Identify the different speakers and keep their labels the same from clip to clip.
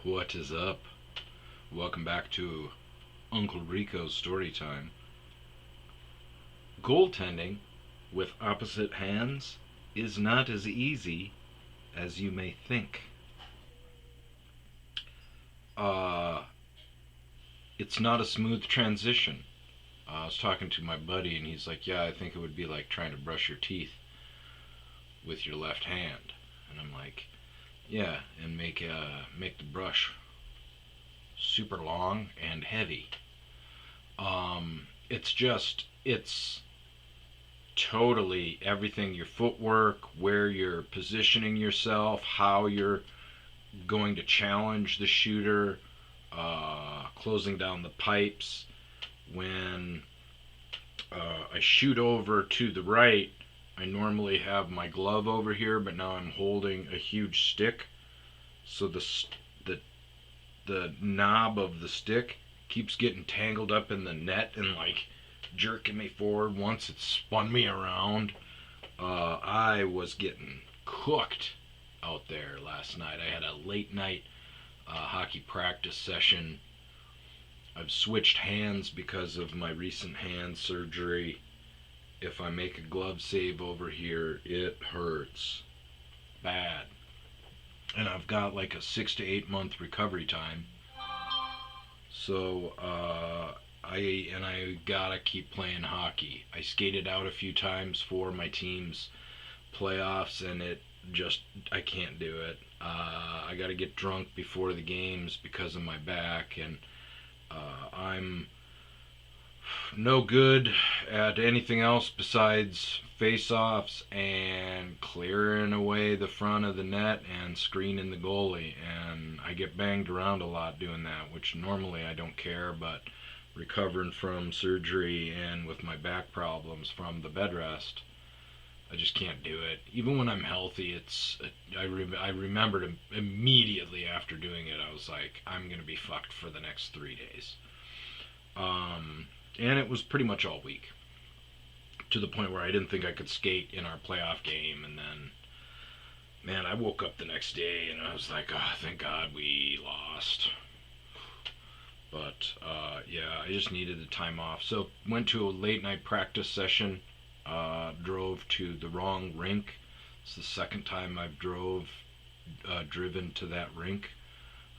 Speaker 1: What is up? Welcome back to Uncle Rico's Storytime. Goaltending with opposite hands is not as easy as you may think. Uh, it's not a smooth transition. I was talking to my buddy and he's like, "Yeah, I think it would be like trying to brush your teeth with your left hand." And I'm like, "Yeah, and make the brush super long and heavy." It's totally everything, your footwork, where you're positioning yourself, how you're going to challenge the shooter, closing down the pipes. When I shoot over to the right, I normally have my glove over here, but now I'm holding a huge stick, so the the knob of the stick keeps getting tangled up in the net and like jerking me forward. Once it spun me around. I was getting cooked out there last night. I had a late night hockey practice session. I've switched hands because of my recent hand surgery. If I make a glove save over here, it hurts bad. And I've got like a 6 to 8 month recovery time. So I gotta keep playing hockey. I skated out a few times for my team's playoffs, and I can't do it. I got to get drunk before the games because of my back, and I'm no good at anything else besides face-offs and clearing away the front of the net and screening the goalie. And I get banged around a lot doing that, which normally I don't care, but recovering from surgery and with my back problems from the bed rest, I just can't do it. Even when I'm healthy, I remembered immediately after doing it. I was like, I'm gonna be fucked for the next 3 days. And it was pretty much all week, to the point where I didn't think I could skate in our playoff game. And then, man, I woke up the next day and I was like, oh, thank God we lost. But yeah, I just needed the time off. So went to a late night practice session. Drove to the wrong rink. It's the second time I've driven to that rink.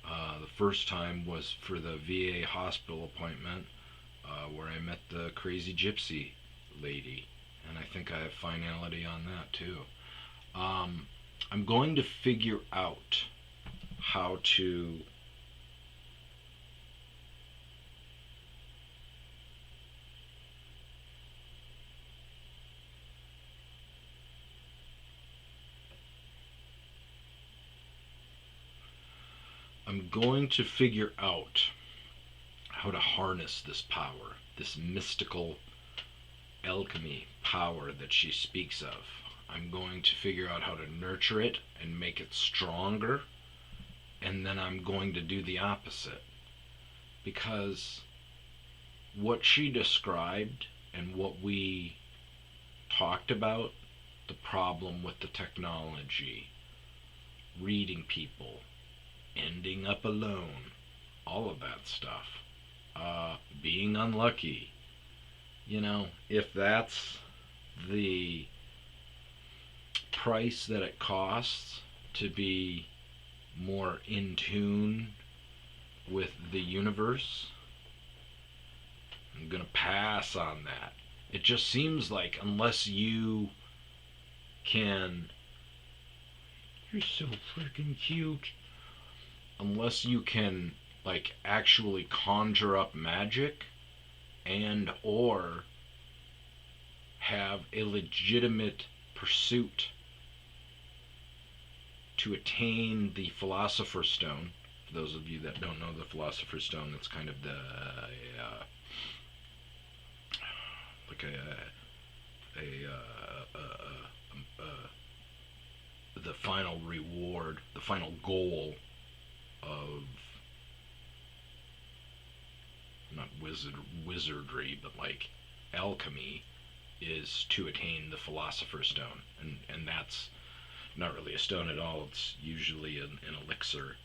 Speaker 1: The first time was for the VA hospital appointment, where I met the crazy gypsy lady, and I think I have finality on that too. I'm going to figure out how to I'm going to figure out how to harness this power, this mystical alchemy power that she speaks of. I'm going to figure out how to nurture it and make it stronger, and then I'm going to do the opposite. Because what she described and what we talked about, the problem with the technology, reading people, ending up alone, all of that stuff, being unlucky, if that's the price that it costs to be more in tune with the universe, I'm gonna pass on that. It just seems like unless you can, you're so freaking cute. Unless you can like actually conjure up magic and or have a legitimate pursuit to attain the Philosopher's Stone. For those of you that don't know the Philosopher's Stone, it's kind of like the final reward, the final goal of not wizardry, but like alchemy, is to attain the Philosopher's Stone, and that's not really a stone at all. It's usually an elixir,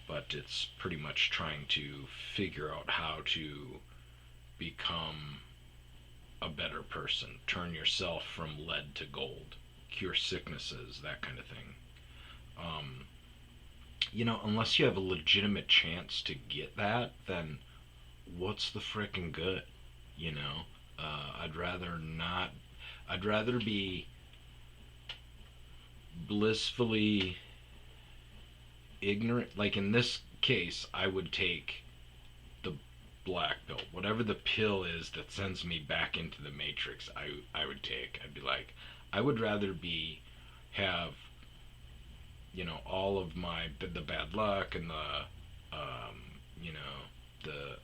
Speaker 1: but it's pretty much trying to figure out how to become a better person, turn yourself from lead to gold, cure sicknesses, that kind of thing. Um, Unless you have a legitimate chance to get that, then what's the frickin' good? You know, I'd rather not. I'd rather be blissfully ignorant. Like in this case, I would take the black pill, whatever the pill is that sends me back into the matrix. I would take. I'd be like, I would rather be have all of the bad luck and the you know the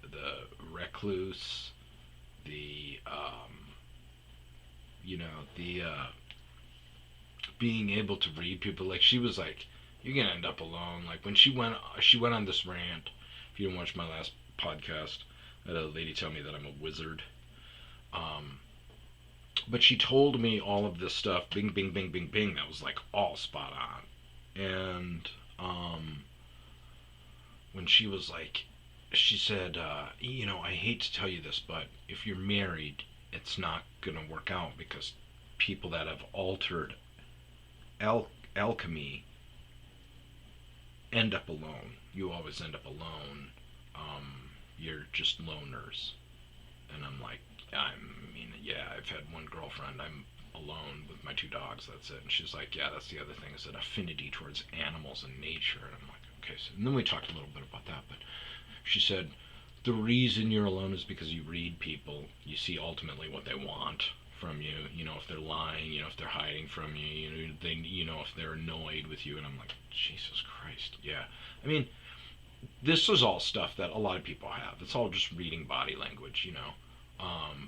Speaker 1: recluse, the the being able to read people. Like she was like, you're gonna end up alone. Like when she went on this rant. If you didn't watch my last podcast, I had a lady tell me that I'm a wizard. Um, but she told me all of this stuff, bing, bing, bing, bing, bing, that was like all spot on. And when she was like, she said, I hate to tell you this, but if you're married, it's not gonna work out because people that have altered alchemy end up alone. You always end up alone. You're just loners. And I'm like, yeah, I've had one girlfriend. I'm alone with my two dogs. That's it. And she's like, yeah, that's the other thing, is an affinity towards animals and nature. And I'm like, okay. So, and then we talked a little bit about that. But she said, the reason you're alone is because you read people. You see ultimately what they want from you. If they're lying, if they're hiding from you, if they're annoyed with you. And I'm like, Jesus Christ. Yeah. I mean, this is all stuff that a lot of people have. It's all just reading body language.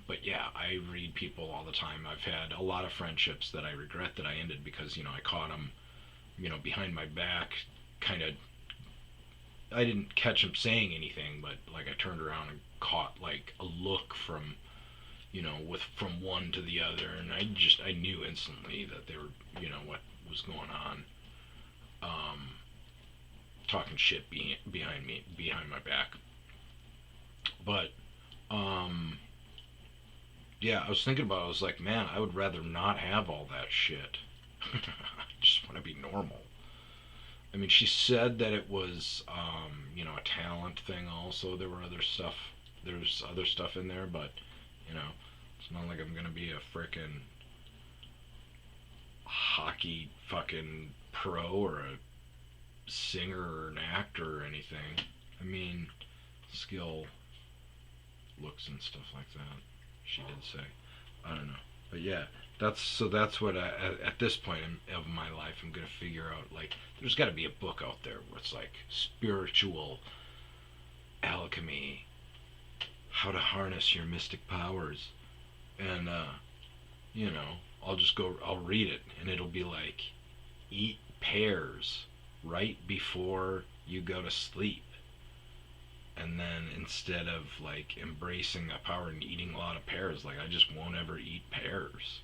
Speaker 1: But yeah, I read people all the time. I've had a lot of friendships that I regret that I ended because, I caught them, behind my back, kind of. I didn't catch them saying anything, but like I turned around and caught like a look from, from one to the other, and I knew instantly that they were, what was going on. Um, Talking shit behind my back. But yeah, I was thinking about it. I was like, man, I would rather not have all that shit. I just want to be normal. I mean, she said that it was, a talent thing. Also, There's other stuff in there, but you know, it's not like I'm gonna be a frickin' hockey fucking pro or a singer or an actor or anything. I mean, skill, looks, and stuff like that. She did say. I don't know, but yeah, that's what at this point of my life I'm gonna figure out. Like, there's got to be a book out there where it's like spiritual alchemy, how to harness your mystic powers, and you know, I'll read it, and it'll be like, eat pears right before you go to sleep. And then instead of like embracing that power and eating a lot of pears, like I just won't ever eat pears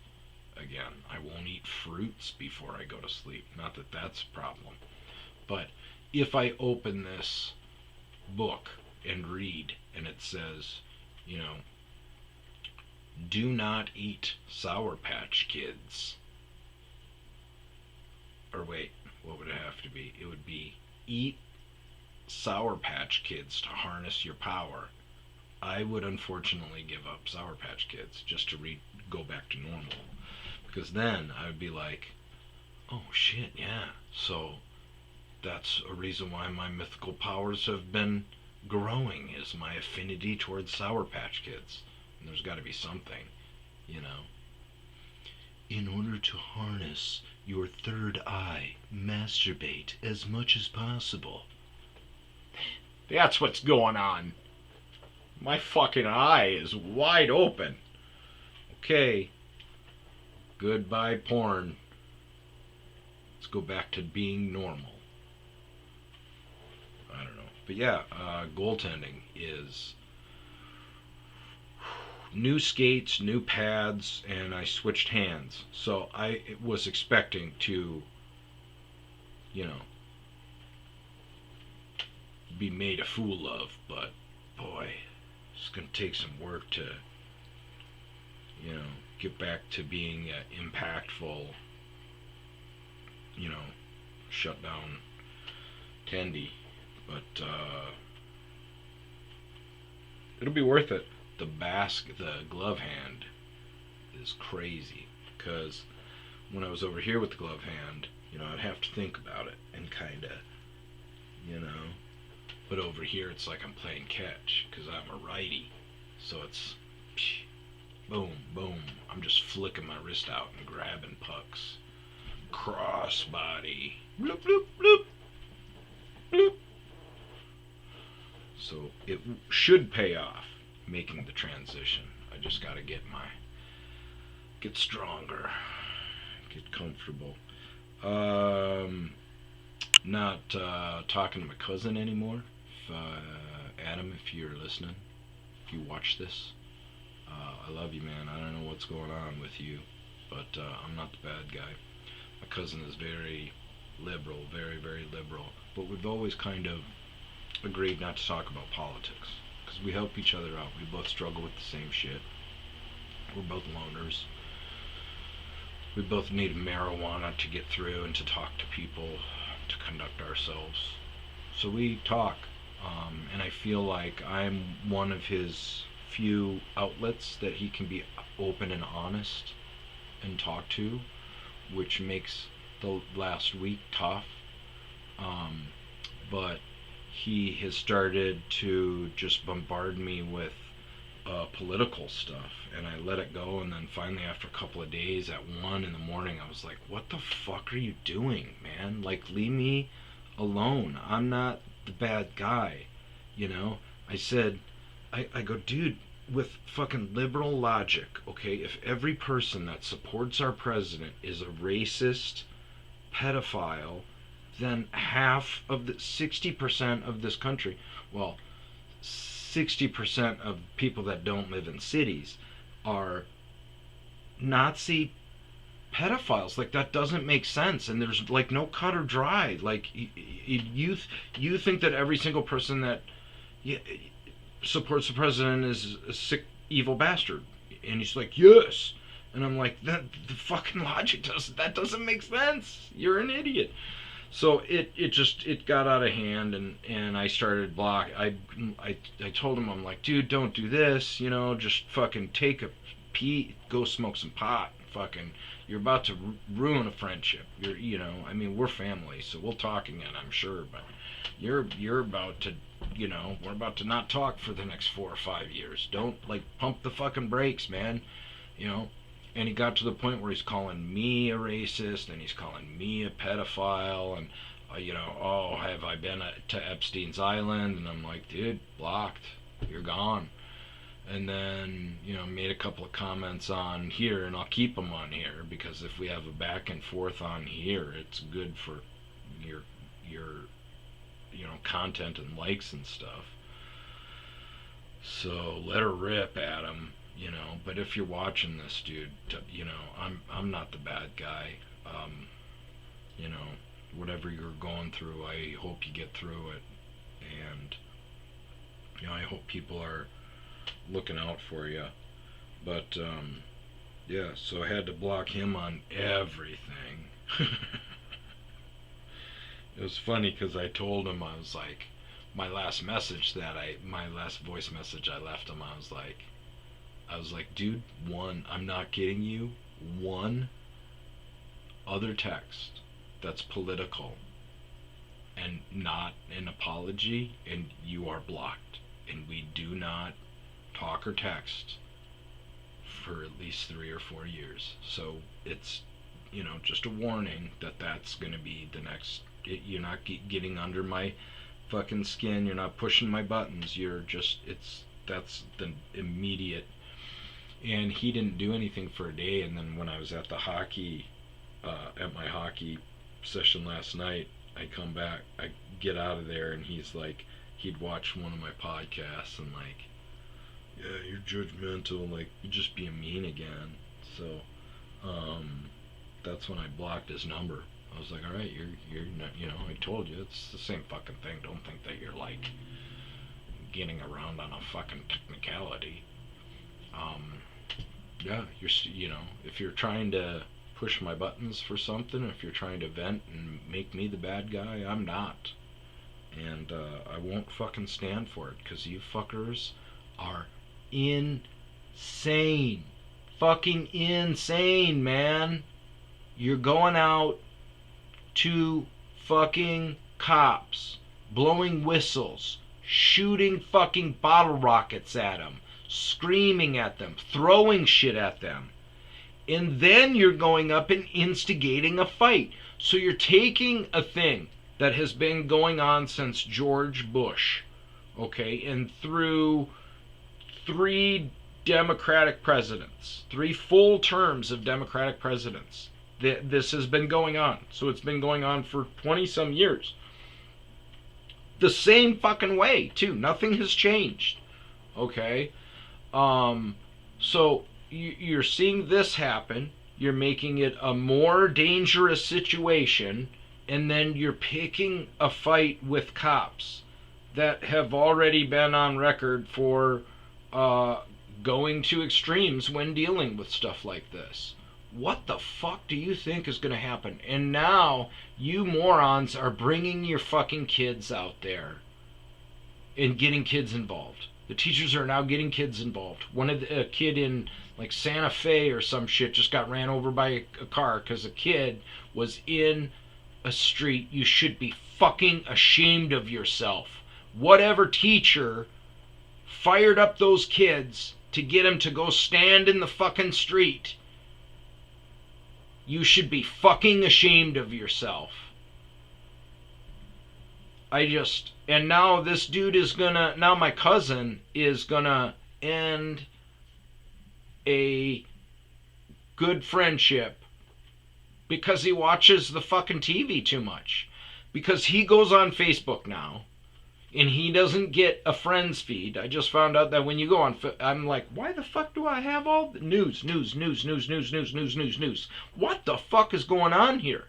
Speaker 1: again. I won't eat fruits before I go to sleep. Not that that's a problem. But if I open this book and read, and it says, you know, do not eat Sour Patch Kids. Or wait, what would it have to be? It would be eat Sour Patch Kids to harness your power. I would unfortunately give up Sour Patch Kids just to go back to normal. Because then I would be like, oh shit, yeah. So that's a reason why my mythical powers have been growing, is my affinity towards Sour Patch Kids. And there's got to be something, you know. In order to harness your third eye, masturbate as much as possible. That's what's going on. My fucking eye is wide open. Okay. Goodbye, porn. Let's go back to being normal. I don't know. But yeah, goaltending is new skates, new pads, and I switched hands. So I was expecting to, you know, be made a fool of, but boy, it's gonna take some work to, get back to being impactful, you know, shut down Tendy. But it'll be worth it. The glove hand is crazy because when I was over here with the glove hand, I'd have to think about it and kind of, you know. But over here, it's like I'm playing catch because I'm a righty. So it's boom, boom. I'm just flicking my wrist out and grabbing pucks. Crossbody. Bloop, bloop, bloop. Bloop. So it should pay off making the transition. I just got to get stronger, get comfortable. Not talking to my cousin anymore. Adam, if you're listening, if you watch this, I love you, man. I don't know what's going on with you, but I'm not the bad guy. My cousin is very liberal, very, very liberal, but we've always kind of agreed not to talk about politics because we help each other out. We both struggle with the same shit. We're both loners. We both need marijuana to get through and to talk to people, to conduct ourselves. So we talk, and I feel like I'm one of his few outlets that he can be open and honest and talk to, which makes the last week tough. But he has started to just bombard me with political stuff, and I let it go, and then finally after a couple of days at 1 in the morning I was like, what the fuck are you doing, man? Like, leave me alone. I'm not the bad guy, I said, I go, dude, with fucking liberal logic, okay, if every person that supports our president is a racist pedophile, then half of the 60% of this country, well, 60% of people that don't live in cities are Nazi pedophiles. Like, that doesn't make sense, and there's like no cut or dry. Like, you think that every single person that supports the president is a sick, evil bastard, and he's like, yes, and I'm like, that the fucking logic doesn't make sense. You're an idiot. So it got out of hand, and I started I told him, I'm like, dude, don't do this, just fucking take a pee, go smoke some pot. Fucking, you're about to ruin a friendship. I mean, we're family, so we'll talk again, I'm sure, but you're about to, we're about to not talk for the next 4 or 5 years. Don't, like, pump the fucking brakes, man. And he got to the point where he's calling me a racist, and he's calling me a pedophile, and oh, have I been to Epstein's Island? And I'm like, dude, blocked. You're gone. And then made a couple of comments on here, and I'll keep them on here because if we have a back and forth on here, it's good for your content and likes and stuff. So let her rip, Adam. But if you're watching this, dude, I'm not the bad guy. Whatever you're going through, I hope you get through it, and I hope people are looking out for you. But yeah, so I had to block him on everything. It was funny because I told him, I was like, my last voice message I left him, I was like, dude, I'm not kidding you, one other text that's political and not an apology, and you are blocked. And we do not talk or text for at least 3 or 4 years. So it's, just a warning that that's going to be the next. You're not getting under my fucking skin. You're not pushing my buttons. That's the immediate. And he didn't do anything for a day, and then when I was at the at my hockey session last night, I come back, I get out of there, and he's like, he'd watched one of my podcasts, and like, yeah, you're judgmental, like, you're just being mean again. So, that's when I blocked his number. I was like, all right, you're not, I told you it's the same fucking thing. Don't think that you're like getting around on a fucking technicality. Um, yeah, if you're trying to push my buttons for something, if you're trying to vent and make me the bad guy, I'm not. And I won't fucking stand for it, because you fuckers are insane. Fucking insane, man. You're going out to fucking cops, blowing whistles, shooting fucking bottle rockets at them, screaming at them, throwing shit at them. And then you're going up and instigating a fight. So you're taking a thing that has been going on since George Bush, okay, and through 3 Democratic presidents, 3 full terms of Democratic presidents. This has been going on. So it's been going on for 20 some years. The same fucking way, too. Nothing has changed. Okay? So you're seeing this happen. You're making it a more dangerous situation. And then you're picking a fight with cops that have already been on record for going to extremes when dealing with stuff like this. What the fuck do you think is going to happen? And now you morons are bringing your fucking kids out there and getting kids involved. The teachers are now getting kids involved. A kid in like Santa Fe or some shit just got ran over by a car because a kid was in a street. You should be fucking ashamed of yourself. Whatever teacher fired up those kids to get them to go stand in the fucking street, you should be fucking ashamed of yourself. And now this dude is gonna, now my cousin is gonna end a good friendship because he watches the fucking TV too much. Because he goes on Facebook now and he doesn't get a friends feed. I just found out that when you go on, I'm like, why the fuck do I have all the news? What the fuck is going on here?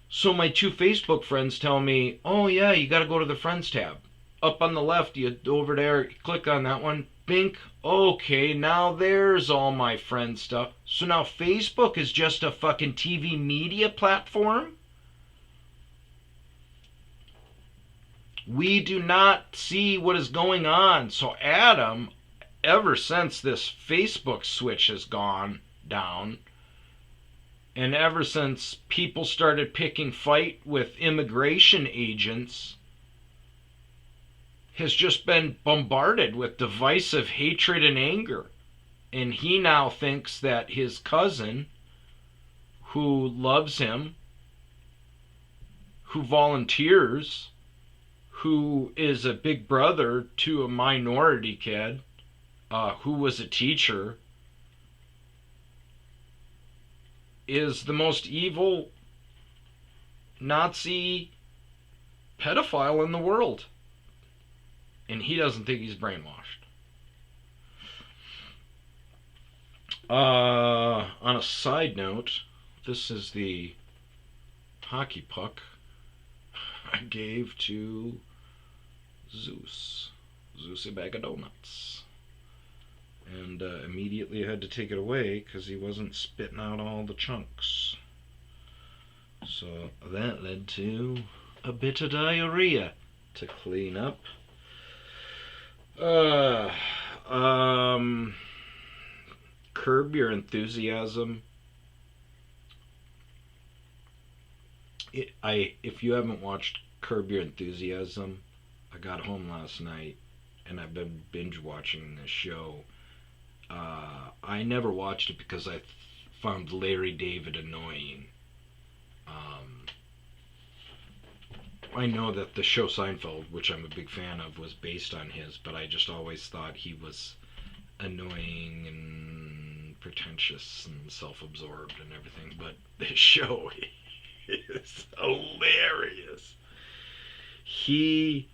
Speaker 1: So my 2 Facebook friends tell me, oh yeah, you got to go to the friends tab. Up on the left, you over there, click on that one, bink, okay, now there's all my friend stuff. So now Facebook is just a fucking TV media platform? We do not see what is going on. So Adam, ever since this Facebook switch has gone down, and ever since people started picking fight with immigration agents, has just been bombarded with divisive hatred and anger. And he now thinks that his cousin, who loves him, who volunteers, who is a big brother to a minority kid, who was a teacher, is the most evil Nazi pedophile in the world. And he doesn't think he's brainwashed. On a side note, this is the hockey puck I gave to Zeus a bag of donuts, and immediately I had to take it away because he wasn't spitting out all the chunks. So that led to a bit of diarrhea to clean up. Curb Your Enthusiasm. If you haven't watched Curb Your Enthusiasm, I got home last night and I've been binge watching this show. I never watched it because I found Larry David annoying. I know that the show Seinfeld, which I'm a big fan of, was based on his, but I just always thought he was annoying and pretentious and self-absorbed and everything. But this show is hilarious. He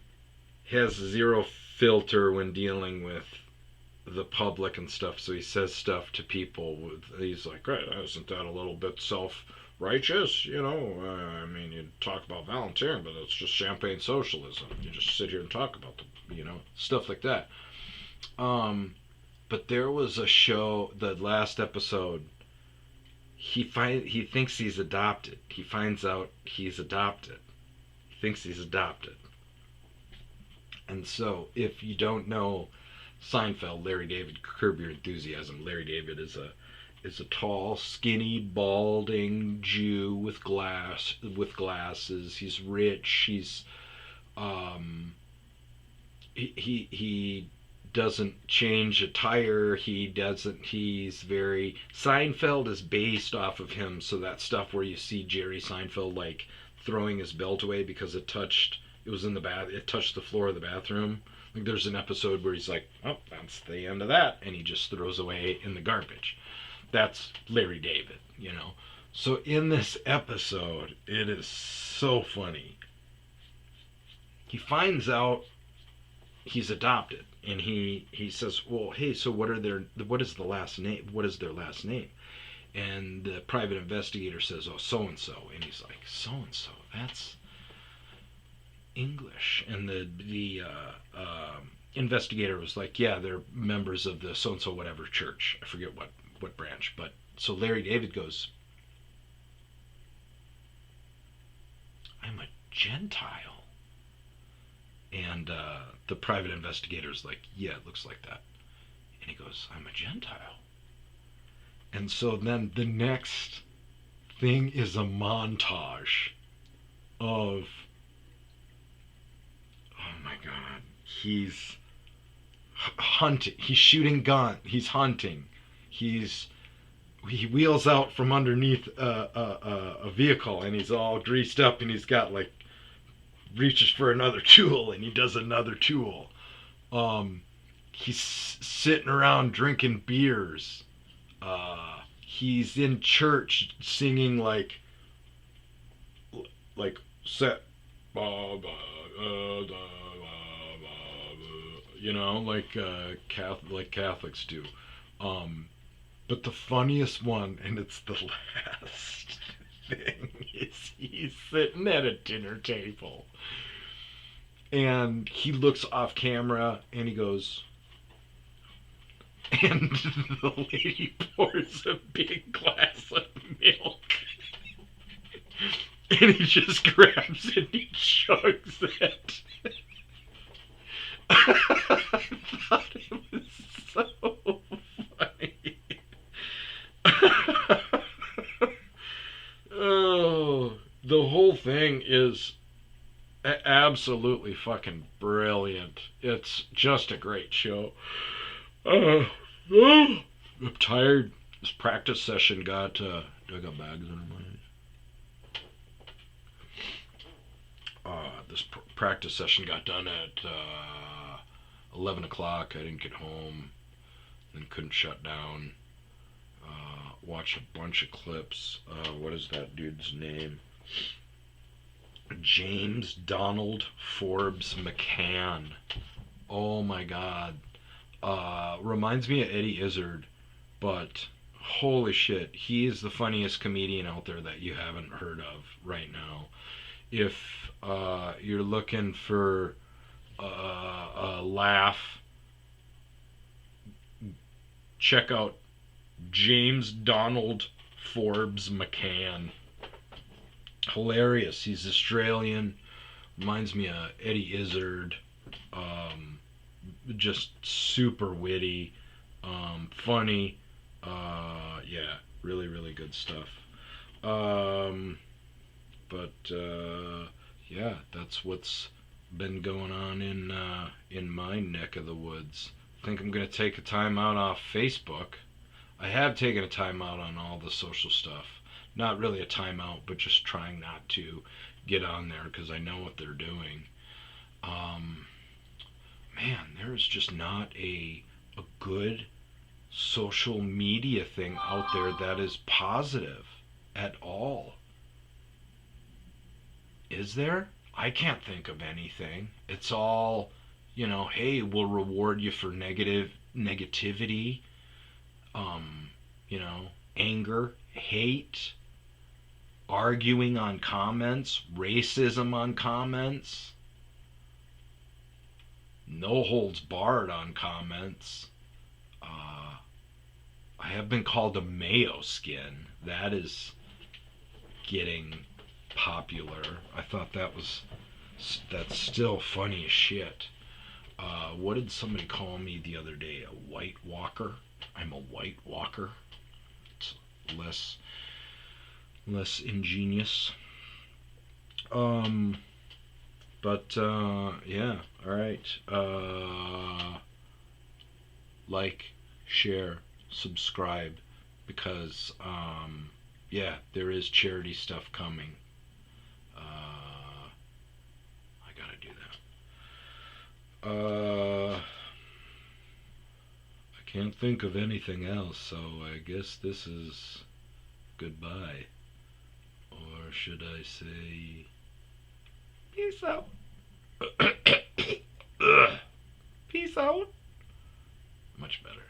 Speaker 1: has zero filter when dealing with the public and stuff, so he says stuff to people he's like, right, isn't that a little bit righteous, I mean, you talk about volunteering, but it's just champagne socialism. You just sit here and talk about stuff like that. Um, but there was a show, the last episode. He thinks he's adopted. He finds out he's adopted. He thinks he's adopted. And so, if you don't know Seinfeld, Larry David, Curb Your Enthusiasm. Larry David is a tall, skinny, balding Jew with glasses. He's rich. Um, he doesn't change a tire. He doesn't. He's very. Seinfeld is based off of him. So that stuff where you see Jerry Seinfeld like throwing his belt away because it was in the bath. It touched the floor of the bathroom. Like there's an episode where he's like, "Oh, that's the end of that," and he just throws away in the garbage. That's Larry David. So in this episode, it is so funny. He finds out he's adopted, and he says, "Well, hey, so what is the last name? What is their last name?" And the private investigator says, "Oh, so and so," and he's like, "So and so? That's English." And the investigator was like, "Yeah, they're members of the so and so whatever church. I forget what branch." But so Larry David goes, "I'm a Gentile," and the private investigator is like, "Yeah, it looks like that." And he goes, "I'm a Gentile." And so then the next thing is a montage of, oh my god, he's hunting, he's shooting gun, he's hunting, he wheels out from underneath a vehicle, and he's all greased up, and he's got like reaches for another tool, and he does another tool. He's sitting around drinking beers. He's in church singing like set, like Catholics do. Um, but the funniest one, and it's the last thing, is he's sitting at a dinner table, and he looks off camera, and he goes, and the lady pours a big glass of milk, and he just grabs it and he chugs it. I thought it was so funny. Oh, the whole thing is absolutely fucking brilliant. It's just a great show. Uh, I'm tired. This practice session got. Do I got bags under my eyes? This practice session got done at 11 o'clock. I didn't get home. Then couldn't shut down. Watched a bunch of clips. What is that dude's name? James Donald Forbes McCann. Oh my god. Reminds me of Eddie Izzard, but holy shit, he is the funniest comedian out there that you haven't heard of right now. If you're looking for a laugh, check out James Donald Forbes McCann. Hilarious. He's Australian. Reminds me of Eddie Izzard. Just super witty, funny. Yeah, really, really good stuff. Um, but yeah, that's what's been going on in my neck of the woods. I think I'm gonna take a time out off Facebook. I have taken a time out on all the social stuff. Not really a timeout, but just trying not to get on there because I know what they're doing. Um, Man, there is just not a good social media thing out there that is positive at all. Is there? I can't think of anything. It's all, hey, we'll reward you for negativity, um, anger, hate. arguing on comments, racism on comments, no holds barred on comments. I have been called a Mayo skin. That is getting popular. I thought that's still funny as shit. What did somebody call me the other day? A White Walker? I'm a White Walker. It's less ingenious. Um, yeah. All right. Like, share, subscribe, because yeah, there is charity stuff coming. I gotta do that. I can't think of anything else, so I guess this is goodbye. Or should I say peace out? Peace out. Much better.